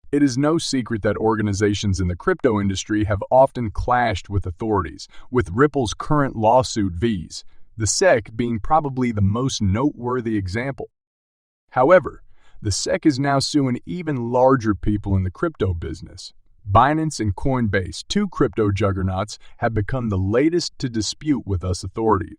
It is no secret that organizations in the crypto industry have often clashed with authorities, with Ripple's current lawsuit vs. the SEC being probably the most noteworthy example. However, the SEC is now suing even larger people in the crypto business. Binance and Coinbase, two crypto juggernauts, have become the latest to dispute with us authorities.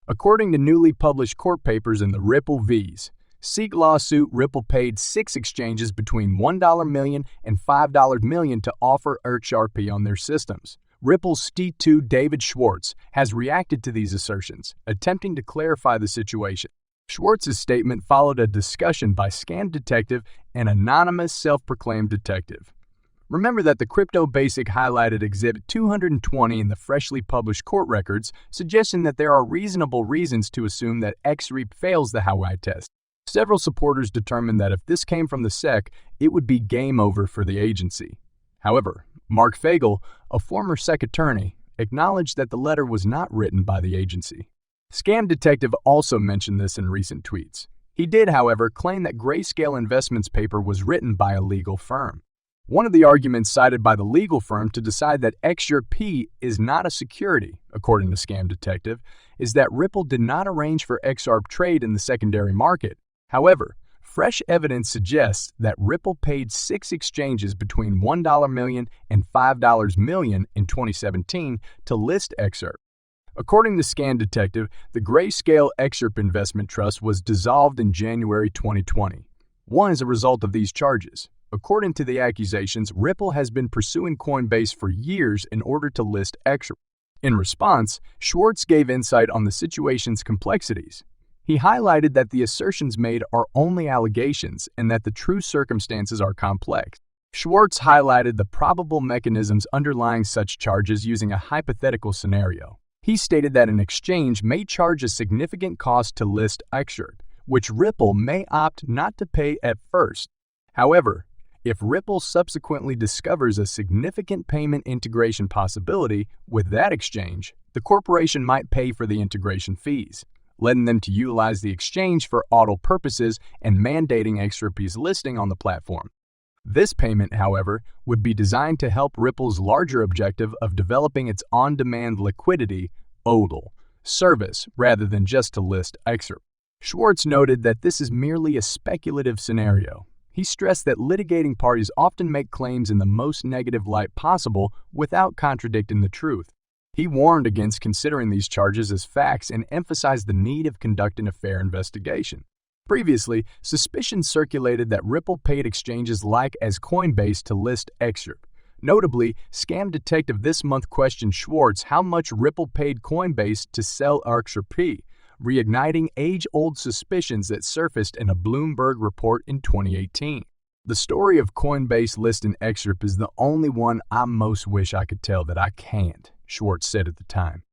According to newly published court papers in the Ripple vs. SEC lawsuit, Ripple paid 6 exchanges between $1 million and $5 million to offer XRP on their systems. Ripple's C2 David Schwartz has reacted to these assertions, attempting to clarify the situation. Schwartz's statement followed a discussion by Scam Detective, an anonymous self-proclaimed detective. Remember that the Crypto Basic highlighted Exhibit 220 in the freshly published court records, suggesting that there are reasonable reasons to assume that XRP fails the Hawaii test. Several supporters determined that if this came from the SEC, it would be game over for the agency. However, Mark Fagel, a former SEC attorney, acknowledged that the letter was not written by the agency. Scam Detective also mentioned this in recent tweets. He did, however, claim that Grayscale Investments' paper was written by a legal firm. One of the arguments cited by the legal firm to decide that XRP is not a security, according to Scam Detective, is that Ripple did not arrange for XRP trade in the secondary market. However, fresh evidence suggests that Ripple paid 6 exchanges between $1 million and $5 million in 2017 to list XRP. According to Scam Detective, the Grayscale XRP Investment Trust was dissolved in January 2020. One as a result of these charges. According to the accusations, Ripple has been pursuing Coinbase for years in order to list XRP. In response, Schwartz gave insight on the situation's complexities. He highlighted that the assertions made are only allegations and that the true circumstances are complex. Schwartz highlighted the probable mechanisms underlying such charges using a hypothetical scenario. He stated that an exchange may charge a significant cost to list XRP, which Ripple may opt not to pay at first. However, if Ripple subsequently discovers a significant payment integration possibility with that exchange, the corporation might pay for the integration fees, letting them to utilize the exchange for auto purposes and mandating XRP's listing on the platform. This payment, however, would be designed to help Ripple's larger objective of developing its on-demand liquidity (ODL) service rather than just to list XRP. Schwartz noted that this is merely a speculative scenario. He stressed that litigating parties often make claims in the most negative light possible without contradicting the truth. He warned against considering these charges as facts and emphasized the need of conducting a fair investigation. Previously, suspicion circulated that Ripple paid exchanges like as Coinbase to list XRP. Notably, Scam Detective this month questioned Schwartz how much Ripple paid Coinbase to sell XRP, reigniting age-old suspicions that surfaced in a Bloomberg report in 2018. The story of Coinbase listing XRP is the only one I most wish I could tell that I can't, Schwartz said at the time.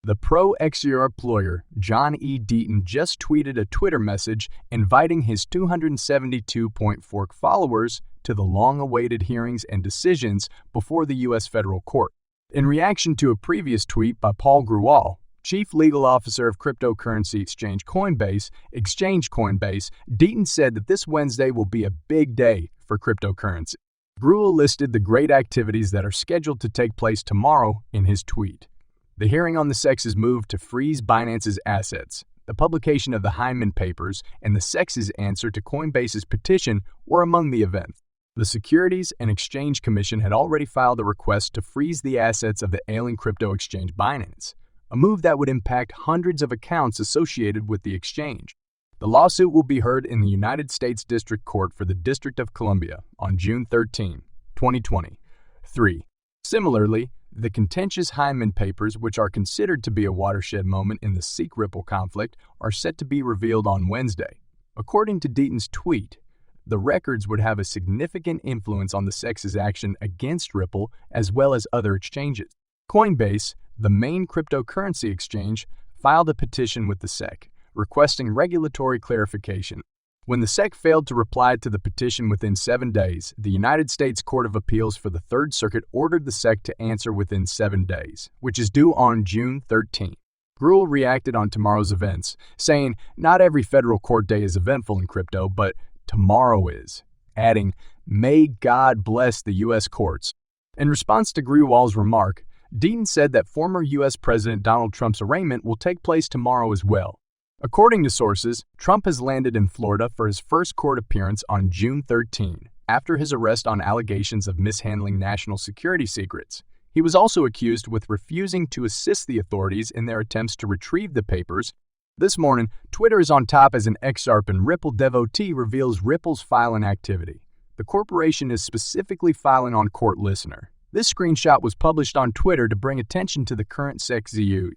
The pro-XRP lawyer, John E. Deaton, just tweeted a Twitter message inviting his 272.4 followers to the long-awaited hearings and decisions before the U.S. federal court. In reaction to a previous tweet by Paul Grewal, Chief Legal Officer of cryptocurrency exchange Coinbase, Deaton said that this Wednesday will be a big day for cryptocurrency. Grewal listed the great activities that are scheduled to take place tomorrow in his tweet. The hearing on the SEC's move to freeze Binance's assets, the publication of the Hinman papers, and the SEC's answer to Coinbase's petition were among the events. The Securities and Exchange Commission had already filed a request to freeze the assets of the ailing crypto exchange Binance, a move that would impact hundreds of accounts associated with the exchange. The lawsuit will be heard in the United States District Court for the District of Columbia on June 13, 2023. Similarly, the contentious Hinman papers, which are considered to be a watershed moment in the SEC-Ripple conflict, are set to be revealed on Wednesday. According to Deaton's tweet, the records would have a significant influence on the SEC's action against Ripple as well as other exchanges. Coinbase, the main cryptocurrency exchange, filed a petition with the SEC, requesting regulatory clarification. When the SEC failed to reply to the petition within 7 days, the United States Court of Appeals for the Third Circuit ordered the SEC to answer within 7 days, which is due on June 13. Grewal reacted on tomorrow's events, saying, "Not every federal court day is eventful in crypto, but tomorrow is," adding, May God bless the U.S. courts. In response to Grewal's remark, Deaton said that former U.S. President Donald Trump's arraignment will take place tomorrow as well. According to sources, Trump has landed in Florida for his first court appearance on June 13, after his arrest on allegations of mishandling national security secrets. He was also accused with refusing to assist the authorities in their attempts to retrieve the papers. This morning, Twitter is on top as an XRP and Ripple devotee reveals Ripple's filing activity. The corporation is specifically filing on court listener. This screenshot was published on Twitter to bring attention to the current XZU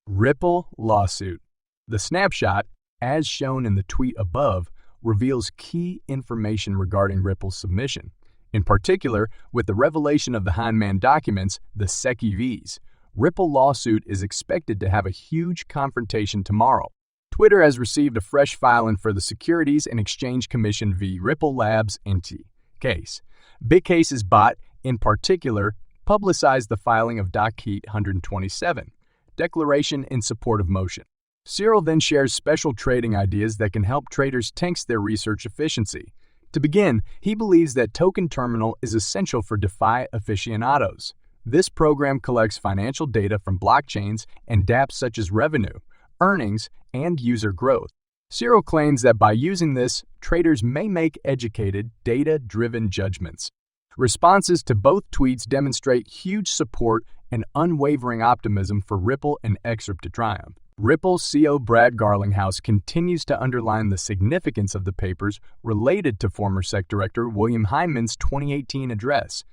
Ripple lawsuit. The snapshot, as shown in the tweet above, reveals key information regarding Ripple's submission. In particular, with the revelation of the Hinman documents, the SEC-EVs, Ripple lawsuit is expected to have a huge confrontation tomorrow. Twitter has received a fresh filing for the Securities and Exchange Commission v. Ripple Labs Inc. case. BitCase's bot, in particular, publicized the filing of Docket 127, Declaration in Support of Motion. Cyril then shares special trading ideas that can help traders tank their research efficiency. To begin, he believes that Token Terminal is essential for DeFi aficionados. This program collects financial data from blockchains and dApps such as revenue, earnings, and user growth. Cyril claims that by using this, traders may make educated, data-driven judgments. Responses to both tweets demonstrate huge support and unwavering optimism for Ripple and XRP to triumph. Ripple CEO Brad Garlinghouse continues to underline the significance of the papers related to former SEC Director William Hinman's 2018 address.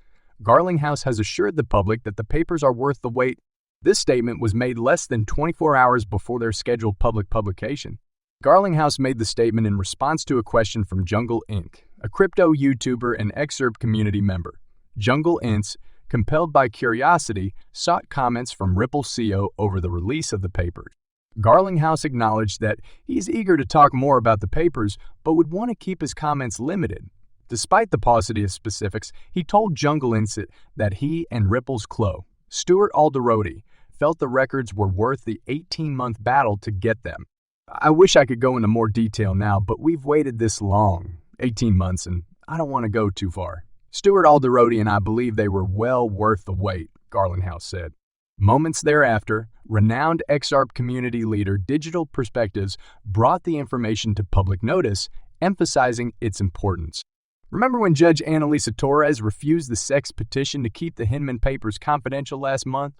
Garlinghouse has assured the public that the papers are worth the wait. This statement was made less than 24 hours before their scheduled public publication. Garlinghouse made the statement in response to a question from Jungle Inc., a crypto YouTuber and XRP community member. Jungle Inc., compelled by curiosity, sought comments from Ripple CEO over the release of the papers. Garlinghouse acknowledged that he's eager to talk more about the papers, but would want to keep his comments limited. Despite the paucity of specifics, he told Jungle Inc. that he and Ripple's CLO, Stuart Alderoty, felt the records were worth the 18-month battle to get them. I wish I could go into more detail now, but we've waited this long, 18 months, and I don't want to go too far. Stuart Alderoty and I believe they were well worth the wait, Garlinghouse said. Moments thereafter, renowned XRP community leader Digital Perspectives brought the information to public notice, emphasizing its importance. Remember when Judge Annalisa Torres refused the SEC's petition to keep the Hinman papers confidential last month?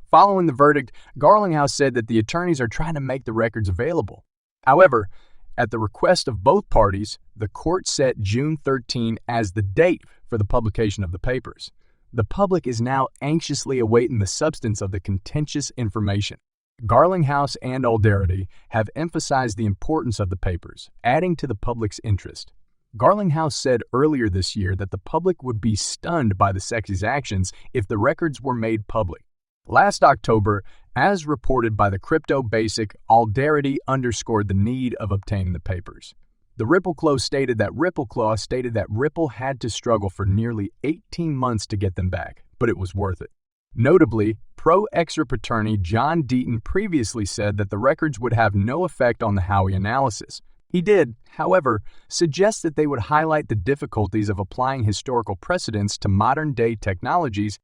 Following the verdict, Garlinghouse said that the attorneys are trying to make the records available. However, at the request of both parties, the court set June 13 as the date for the publication of the papers. The public is now anxiously awaiting the substance of the contentious information. Garlinghouse and Alderoty have emphasized the importance of the papers, adding to the public's interest. Garlinghouse said earlier this year that the public would be stunned by the SEC's actions if the records were made public. Last October, as reported by the crypto basic, Alderoty underscored the need of obtaining the papers. The Ripple Claw stated that Ripple had to struggle for nearly 18 months to get them back, but it was worth it. Notably, pro-XRP attorney John Deaton previously said that the records would have no effect on the Howey analysis. He did, however, suggest that they would highlight the difficulties of applying historical precedents to modern-day technologies.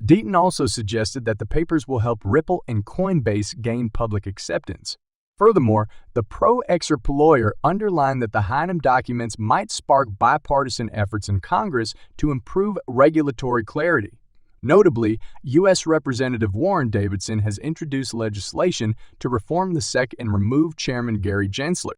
Deaton also suggested that the papers will help Ripple and Coinbase gain public acceptance. Furthermore, the pro-XRP lawyer underlined that the Hinman documents might spark bipartisan efforts in Congress to improve regulatory clarity. Notably, U.S. Representative Warren Davidson has introduced legislation to reform the SEC and remove Chairman Gary Gensler.